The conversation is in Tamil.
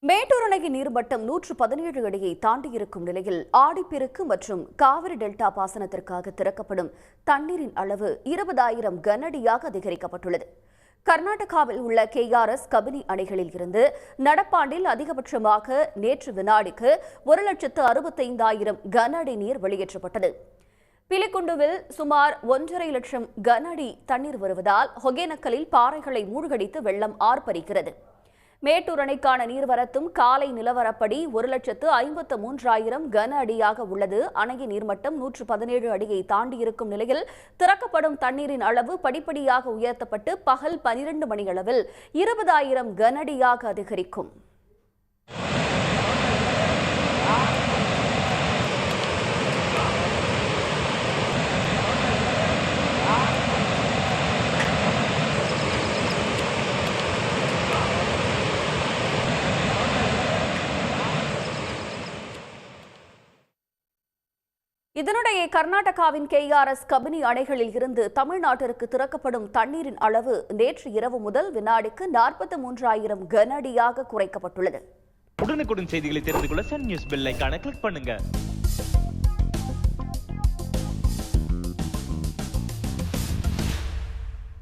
மேட்டூர் அணையின் நீர்மட்டம் 117 அடியை தாண்டியிருக்கும் நிலையில் ஆடிப்பெருக்கு மற்றும் காவிரி டெல்டா பாசனத்திற்காக திறக்கப்படும் தண்ணீரின் அளவு 20,000 கனஅடியாக அதிகரிக்கப்பட்டுள்ளது. கர்நாடகாவில் உள்ள KRS கபினி அணைகளில் இருந்து நடப்பாண்டில் அதிகபட்சமாக நேற்று வினாடிக்கு 1,65,000 கன அடி நீர் வெளியேற்றப்பட்டது. பிலிகுண்டுவில் சுமார் 1.5 லட்சம் கன அடி தண்ணீர் வருவதால் ஒகேனக்கலில் பாறைகளை மூழ்கடித்து வெள்ளம் ஆர்ப்பரிக்கிறது. மேட்டூர் அணைக்கான நீர்வரத்தும் காலை நிலவரப்படி 1,53,000 கன அடியாக உள்ளது. அணையின் நீர்மட்டம் 117 அடியை தாண்டியிருக்கும் நிலையில் திறக்கப்படும் தண்ணீரின் அளவு படிப்படியாக உயர்த்தப்பட்டு பகல் 12 மணியளவில் 20,000 கன அடியாக அதிகரிக்கும். இதனிடையே கர்நாடகாவின் KRS கபினி அணைகளில் இருந்து தமிழ்நாட்டிற்கு திறக்கப்படும் தண்ணீரின் அளவு நேற்று இரவு முதல் வினாடிக்கு 43,000 கன அடியாக குறைக்கப்பட்டுள்ளது. உடனுக்குடன் செய்திகளை தெரிந்து கொள்ள சன் நியூஸ் பெல் ஐகானை கிளிக் பண்ணுங்க.